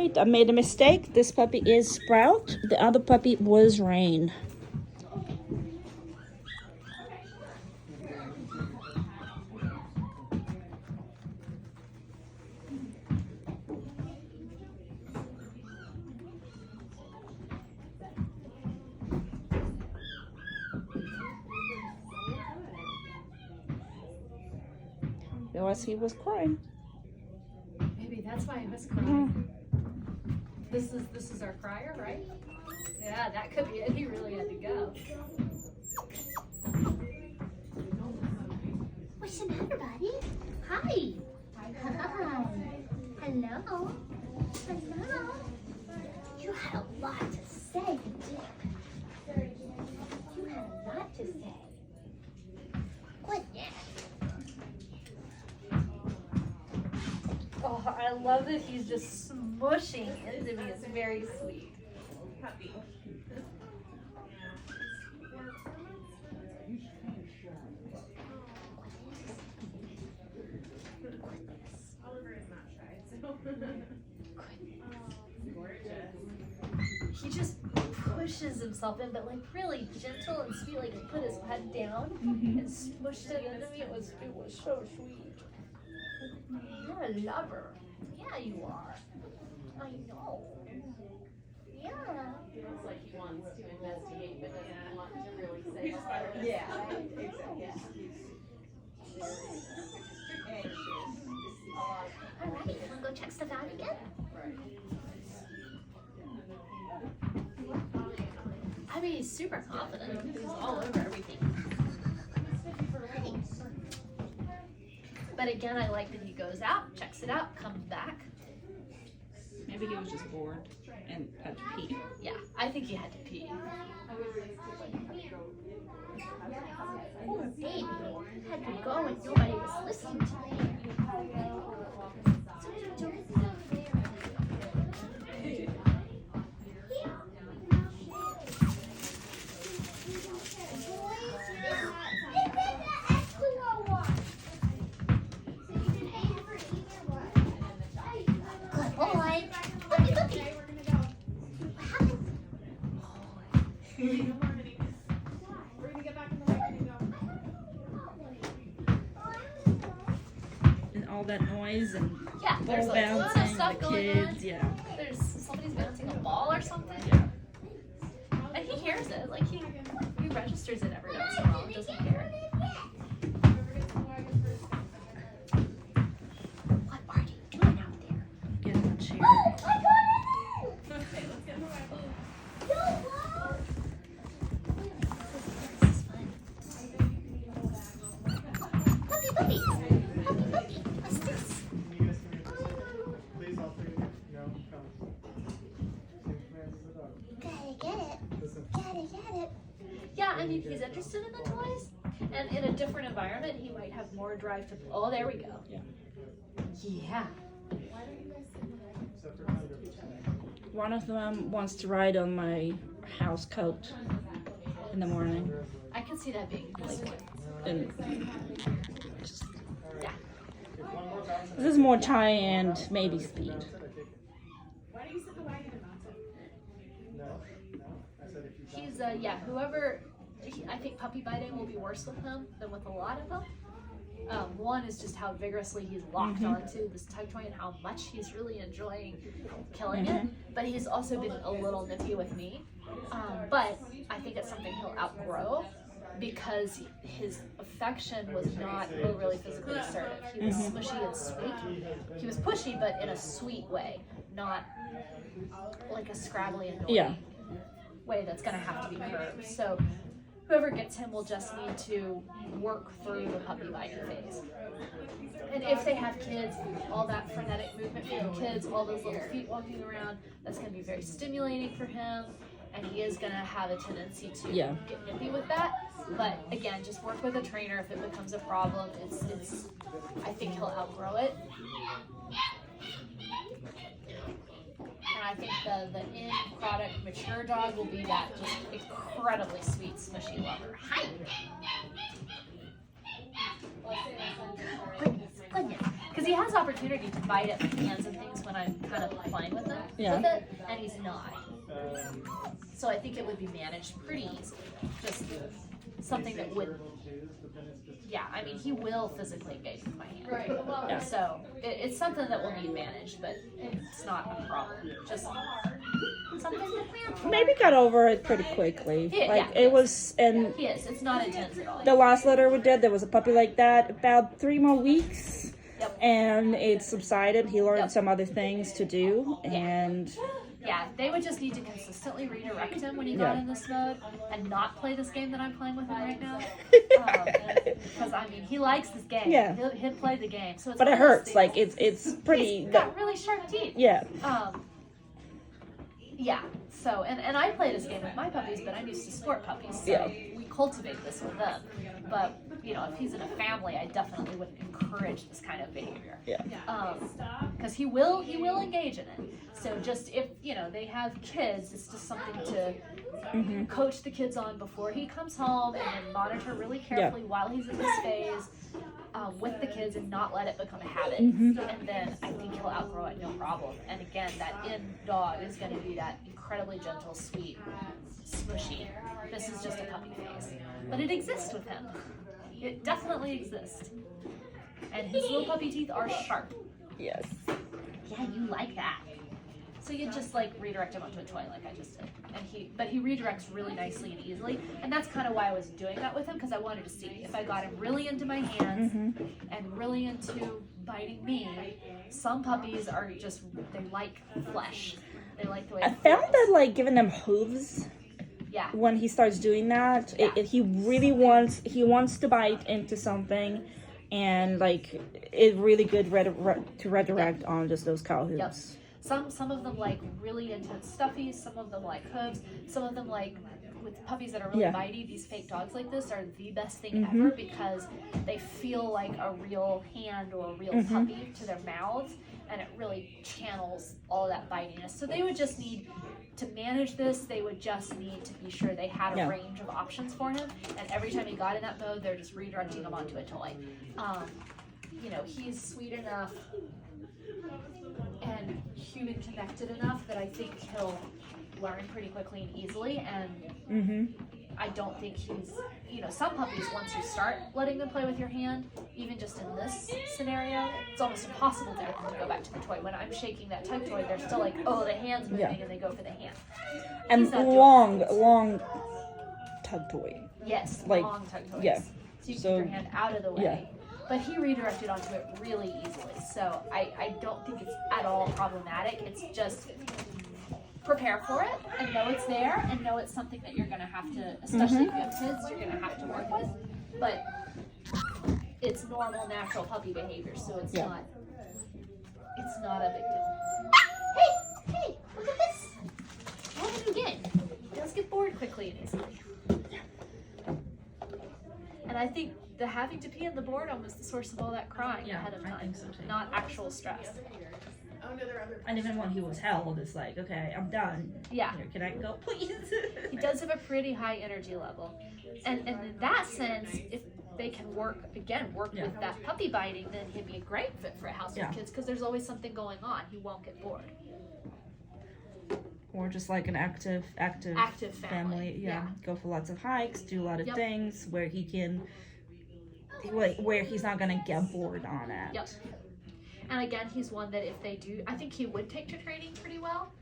right, I made a mistake. This puppy is Sprout. The other puppy was Rain. Because he was crying. Maybe that's why he was crying. This is our crier, right? Yeah, that could be it. He really had to go. What's the matter, buddy? Hi. Hi. Hello. Hello. You had a lot to say, didn't you? You had a lot to say. Goodness. Oh, I love that he's just smushing into me. It's very sweet. He just pushes himself in, but like really gentle and sweet. Like he put his head down and smushed it into me. It was so sweet. You're a lover. Yeah, you are. I know. Yeah. He looks like he wants to investigate, but doesn't want to really say. Yeah, exactly. Yeah. All right. You want to go check stuff out again? I mean, he's super confident. He's all over everything. But again, I like that he goes out, checks it out, comes back. Maybe he was just bored and had to pee. Yeah, I think he had to pee. Poor baby. You had to go and nobody was listening to you. So you don't Good boy. Looky, looky. What happened? And all that noise and Yeah, there's ball a lot of bouncing, stuff the going on. kids, yeah. There's somebody's bouncing a ball or something. And he hears it. Like he registers it every once in a while and doesn't care. What are you doing out there? Get him a chair. I got it! Okay, let's get him. This is fun. Puppy, puppy. Puppy, puppy. What's this? Please, all three. No, come. Same commands as the dog. Gotta get it. Listen. Gotta get it. Yeah, I mean, he's interested in the toys. And in a different environment, he might have more drive to. Oh, there we go. Yeah. Yeah. Separate kind of- One of them wants to ride on my house coat in the morning. I can see that being like. And just, Yeah. this is more tie and maybe speed. Why do you sit the wagon and mount No, no. I said if you He's yeah. Whoever. I think puppy biting will be worse with him than with a lot of them. One is just how vigorously he's locked onto this tug toy and how much he's really enjoying killing it. But he's also been a little nippy with me. But I think it's something he'll outgrow because his affection was not overly physically assertive. He was smushy and sweet. He was pushy, but in a sweet way, not like a scrabbly, annoying Yeah. way that's going to have to be curbed. So whoever gets him will just need to work through the puppy biting phase. And if they have kids, all that frenetic movement for the kids, all those little feet walking around, that's going to be very stimulating for him. And he is going to have a tendency to Yeah. get nippy with that. But again, just work with a trainer if it becomes a problem. It's I think he'll outgrow it. And I think the end product mature dog will be that just incredibly sweet, smushy lover. Hi. Goodness, goodness. Because he has opportunity to bite at my hands and things when I'm kind of playing with him Yeah. with it, and he's not. So I think it would be managed pretty easily. Just something that would, yeah, I mean, he will physically engage with my hand. Right. Yeah. So it's something that will need managed, but it's not a problem. Just something to plan for. Maybe got over it pretty quickly. Yeah, Like yeah. it was, and He is. It's not intense at all. the last litter we did, there was a puppy like that. About 3 more weeks, Yep. and it subsided. He learned Yep. some other things to do, and Yeah, they would just need to consistently redirect him when he got Yeah. in this mode and not play this game that I'm playing with him right now. Because I mean, he likes this game. Yeah. He'll play the game. So it's but it one of those hurts. things- Like it's pretty. He's got really sharp teeth. Yeah. Yeah. So and I play this game with my puppies, but I'm used to sport puppies. So Yeah. we cultivate this with them. But you know, if he's in a family, I definitely wouldn't encourage this kind of behavior. Yeah. Because he will engage in it. So just if you know they have kids, it's just something to coach the kids on before he comes home, and then monitor really carefully while he's in this phase with the kids, and not let it become a habit. And then I think he'll outgrow it no problem. And again, that in dog is going to be that incredibly gentle, sweet, smushy. This is just a puppy phase, but it exists with him. It definitely exists. And his little puppy teeth are sharp. Yes. Yeah, you like that. So you just like redirect him onto a toy like I just did. And he redirects really nicely and easily. And that's kind of why I was doing that with him, because I wanted to see if I got him really into my hands and really into biting me. Some puppies are just, they like flesh. They like the way I it found feels. that like giving them hooves Yeah. when he starts doing that, he really wants to bite into something, and like it's really good to redirect on just those cow hooves. Yep. Some of them like really intense stuffies, some of them like hooves, some of them like with puppies that are really Yeah. bitey, these fake dogs like this are the best thing ever because they feel like a real hand or a real puppy to their mouths, and it really channels all of that bitiness. So they would just need to manage this, they would just need to be sure they had a Yeah. range of options for him, and every time he got in that mode, they're just redirecting him onto a toy. You know, he's sweet enough and human connected enough that I think he'll learn pretty quickly and easily, and I don't think he's, you know, some puppies, once you start letting them play with your hand, even just in this scenario, it's almost impossible to get them to go back to the toy. When I'm shaking that tug toy, they're still like, oh, the hand's moving, and they go for the hand. And He's not doing long tug toy. Yes, Like, long tug toys. yeah. So you can So- keep your hand out of the way. Yeah. But he redirected onto it really easily. So I don't think it's at all problematic. It's just prepare for it and know it's there and know it's something that you're going to have to, especially if you have kids, you're going to have to work with. But it's normal, natural puppy behavior. So it's Yeah. not a big deal. Hey, look at this. I have a new game. Let's get bored quickly and easily. And I think the having to pee on the boredom was the source of all that crying Yeah, ahead of I time, think so too. not actual stress. And even when he was held, it's like, okay, I'm done. Yeah. Here, can I go, please? He does have a pretty high energy level. And in that sense, if they can work Yeah. with that puppy biting, then he'd be a great fit for a house Yeah. with kids because there's always something going on. He won't get bored. Or just like an active Active family, Yeah. Go for lots of hikes, do a lot of Yep. things where he can, where he's not gonna get bored on it. Yep. And again, he's one that if they do, I think he would take to training pretty well.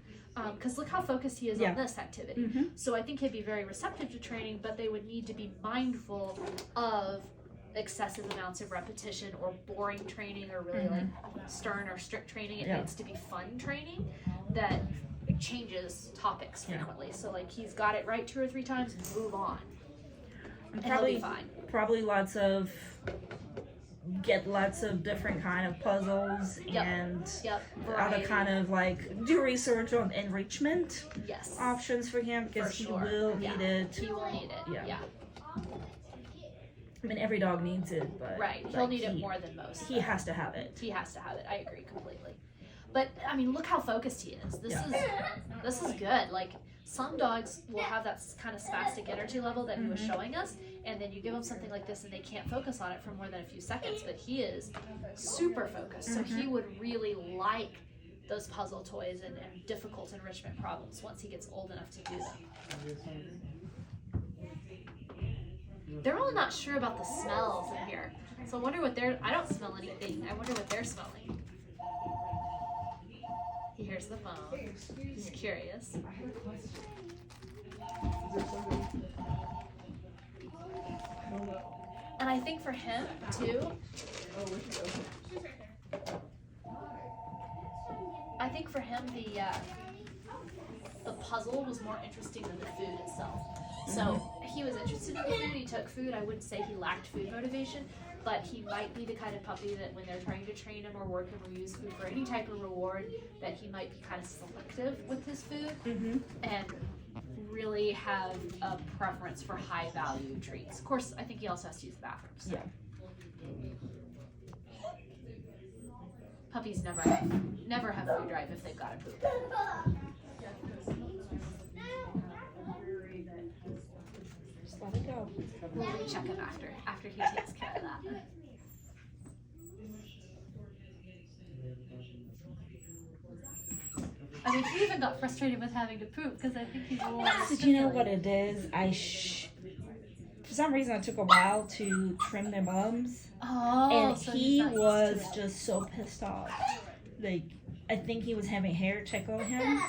Because look how focused he is Yeah. on this activity. So I think he'd be very receptive to training, but they would need to be mindful of excessive amounts of repetition or boring training or really like stern or strict training. It Yeah. needs to be fun training that changes topics Yeah. frequently. So like he's got it right 2 or 3 times, move on. And And he'll be fine. probably lots of different kind of puzzles Yep. and Yep. other Variety. kind of like do research on enrichment Yes. options for him because For he sure. will Yeah. need it. He will need it. Yeah. Yeah. I mean, every dog needs it, but Right. He'll like, need it more than most. He has to have it. He has to have it. I agree completely. But I mean, look how focused he is. This is good. Like some dogs will have that kind of spastic energy level that he was showing us, and then you give them something like this, and they can't focus on it for more than a few seconds. But he is super focused, so he would really like those puzzle toys and difficult enrichment problems once he gets old enough to do them. They're all not sure about the smells in here. So I wonder what I don't smell anything. I wonder what they're smelling. He hears the phone. He's curious. And I think for him too, I think for him the puzzle was more interesting than the food itself. So he was interested in the food, he took food. I wouldn't say he lacked food motivation, but he might be the kind of puppy that when they're trying to train him or work him or use food for any type of reward, that he might be kind of selective with his food and really have a preference for high value treats. Of course, I think he also has to use the bathrooms. So. Yeah. Puppies never have food drive if they've got to poop. Just let it go. We'll recheck him after he takes care of that. I mean, he even got frustrated with having to poop because I think he's a little. Did you know what it is? For some reason, it took a while to trim their bums, Oh, and so he he's not used was to it. just so pissed off. Like, I think he was having hair check on him,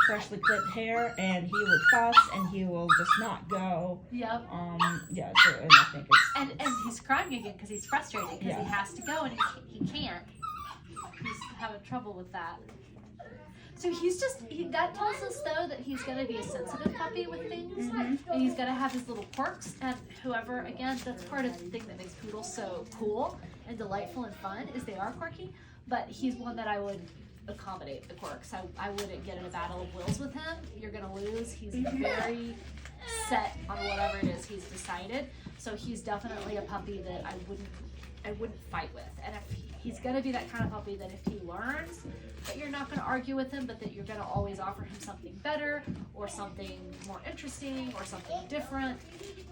freshly clipped hair, and he would fuss, and he will just not go. Yep. Yeah. So, and I think it's And he's crying again because he's frustrated because Yeah. he has to go and he can't. He's having trouble with that. So that tells us though that he's gonna be a sensitive puppy with things, and he's gonna have his little quirks. And whoever, again, that's part of the thing that makes poodles so cool and delightful and fun is they are quirky. But he's one that I would accommodate the quirks. I wouldn't get in a battle of wills with him. You're gonna lose. He's very set on whatever it is he's decided. So he's definitely a puppy that I wouldn't fight with. And if he's gonna be that kind of puppy that if he learns that you're not gonna argue with him, but that you're gonna always offer him something better or something more interesting or something different.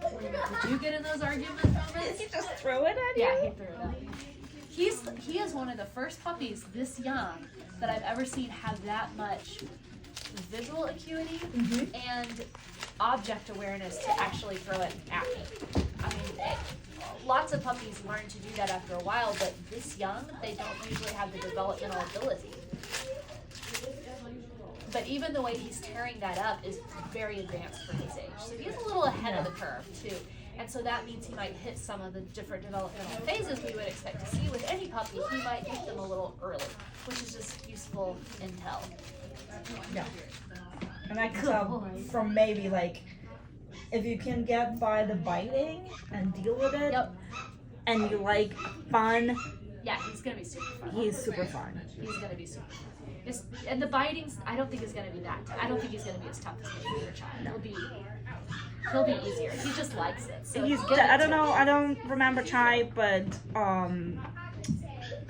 When did you get in those argument moments? he just throw it at you. Yeah, he threw it at me. He is one of the first puppies this young that I've ever seen have that much visual acuity and object awareness to actually throw it at me. I mean, lots of puppies learn to do that after a while, but this young, they don't usually have the developmental ability. But even the way he's tearing that up is very advanced for his age. So he's a little ahead of the curve too. And so that means he might hit some of the different developmental phases we would expect to see with any puppy. He might hit them a little early, which is just useful intel. Yeah. And I can tell from maybe like if you can get by the biting and deal with it, Yep. and you like fun, Yeah, he's gonna be super fun. he's super fun. He's gonna be super fun. And the biting, I don't think is gonna be that. I don't think he's gonna be as tough as maybe your child. He'll be easier. He just likes it. So He's get I don't into know. it. I don't remember Chai, but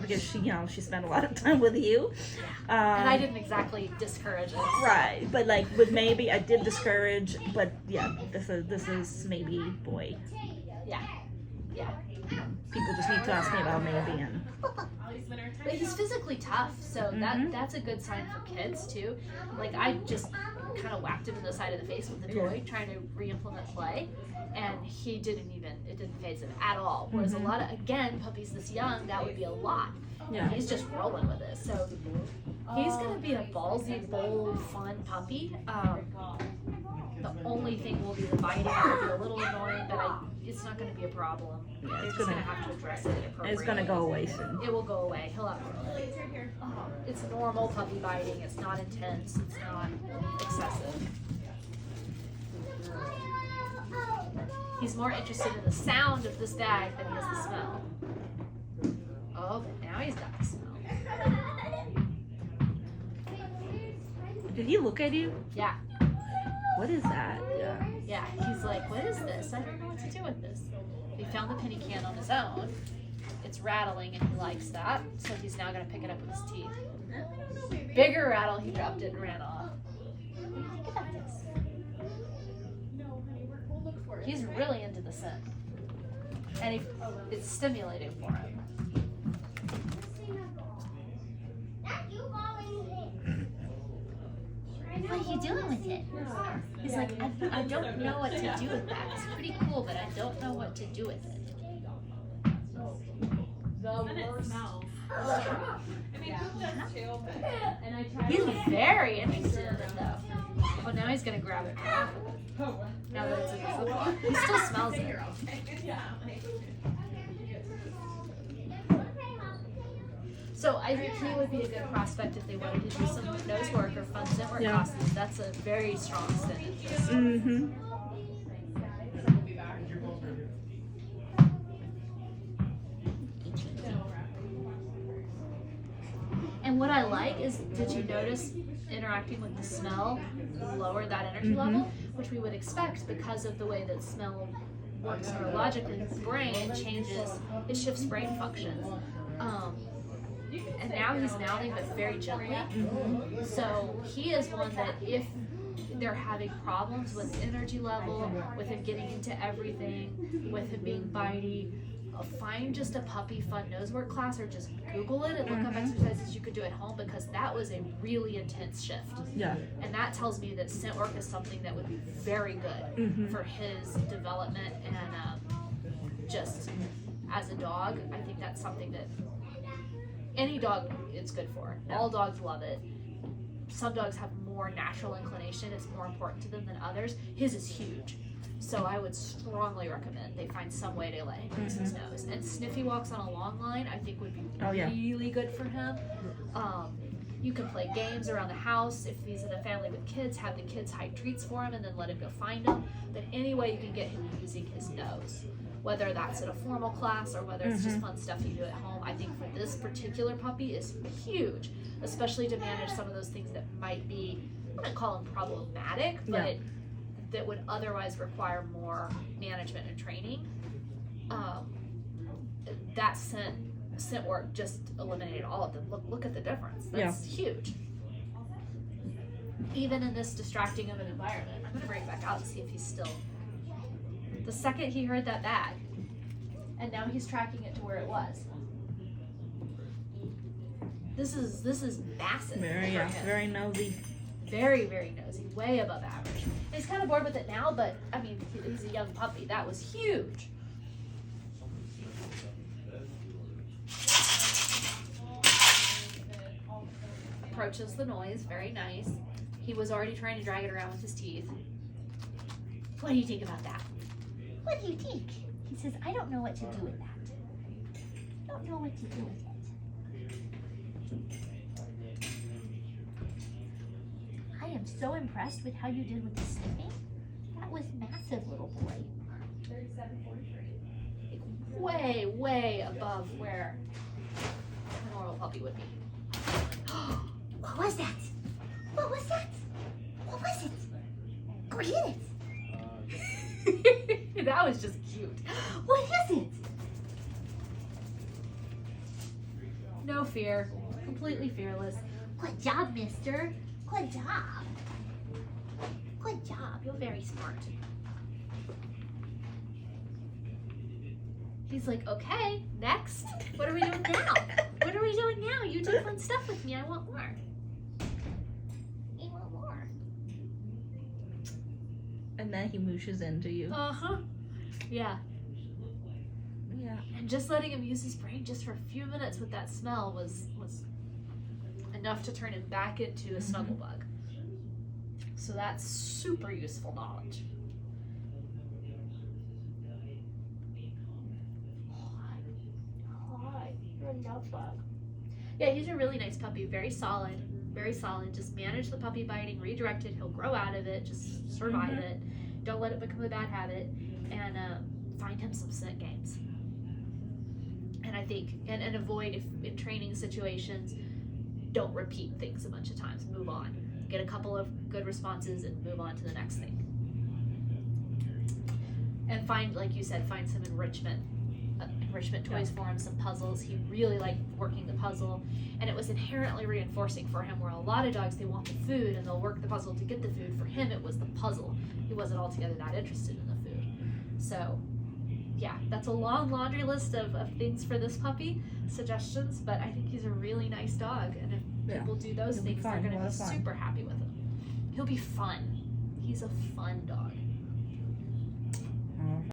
because she spent a lot of time with you. And I didn't exactly discourage it. Right, but like with maybe I did discourage, but yeah, this is maybe boy. Yeah. People just need to ask me about maybe and But he's physically tough, so that's a good sign for kids too. Like I just kind of whacked him in the side of the face with the toy, trying to re-implement play, and it didn't phase him at all. Whereas a lot of, again, puppies this young, that would be a lot. Yeah. He's just rolling with it. So he's gonna be a ballsy, bold, fun puppy. The only thing will be the biting. It'll be a little annoying, but it's not going to be a problem. Yeah, They're it's just gonna- going to have to address it appropriately. it's gonna go away soon. It will go away. He'll have it's normal puppy biting. It's not intense. It's not excessive. He's more interested in the sound of this bag than he is the smell. Oh, but now he's got the smell. Did he look at you? Yeah. What is that? Yeah, he's like, what is this? I don't know what to do with this. He found the penny can on his own. It's rattling and he likes that, so he's now gonna pick it up with his teeth. Bigger rattle, he dropped it and ran off. Look at this. He's really into the scent. And it's stimulating for him. That you falling doing with it? He's like, I don't know what to do with that. It's pretty cool, but I don't know what to do with it. And I tried He's very interested in it though. Oh, now he's gonna grab it. Now that it's in the football. He still smells it. So I think he would be a good prospect if they wanted to do some nose work or fun scent work Yeah. classes. That's a very strong scent interest. Mm-hmm. You're both right here. And what I like is, did you notice interacting with the smell lowered that energy level, which we would expect because of the way that smell works neurologically. The brain changes, it shifts brain functions. And now he's mouthing, but very gently. So he is one that if they're having problems with energy level, with him getting into everything, with him being bitey, find just a puppy fun nose work class or just Google it and look up exercises you could do at home, because that was a really intense shift. Yeah. And that tells me that scent work is something that would be very good for his development and just as a dog. I think that's something that any dog it's good for. All dogs love it. Some dogs have more natural inclination. It's more important to them than others. His is huge. So I would strongly recommend they find some way to let him use his nose. And sniffy walks on a long line I think would be really good for him. You can play games around the house. If he's in a family with kids, have the kids hide treats for him and then let him go find them. But any way you can get him using his nose, whether that's at a formal class or whether it's just fun stuff you do at home, I think for this particular puppy is huge, especially to manage some of those things that might be, I wouldn't call them problematic, but that would otherwise require more management and training. That scent work just eliminated all of them. Look at the difference. That's huge. Even in this distracting of an environment. I'm gonna bring it back out to see if he's still. The second he heard that bag, and now he's tracking it to where it was. This is massive. Very, for him. very nosy. Very, very nosy, way above average. And he's kind of bored with it now, but I mean, he's a young puppy. That was huge. Approaches the noise, very nice. He was already trying to drag it around with his teeth. What do you think about that? What do you think? He says, I don't know what to do with that. I don't know what to do with it. I am so impressed with how you did with the sniffing. That was massive, little boy. 37.43. Way, way above where a normal puppy would be. What was that? What was that? What was it? Go get it. That was just cute. What is it? No fear. Completely fearless. Good job, mister. Good job. Good job. You're very smart. He's like, okay, next. What are we doing now? What are we doing now? You did fun stuff with me. I want more. You want more? And then he mooshes into you. Uh-huh. Yeah. Yeah. And just letting him use his brain just for a few minutes with that smell was enough to turn him back into a snuggle bug. So that's super useful knowledge. Hi. You're a nut bug. Yeah, he's a really nice puppy. Very solid. Very solid. Just manage the puppy biting, redirect it. He'll grow out of it. Just survive it. Don't let it become a bad habit. And find him some scent games. And I think, and avoid, if in training situations, don't repeat things a bunch of times. Move on. Get a couple of good responses and move on to the next thing. And find, like you said, find some enrichment toys for him, some puzzles. He really liked working the puzzle, and it was inherently reinforcing for him, where a lot of dogs, they want the food and they'll work the puzzle to get the food. For him, it was the puzzle. He wasn't altogether that interested in the food. So yeah, that's a long laundry list of things for this puppy, suggestions, but I think he's a really nice dog, and if people do those He'll be things, fine. they're going He'll to be have fun. super happy with him. He'll be fun. He's a fun dog.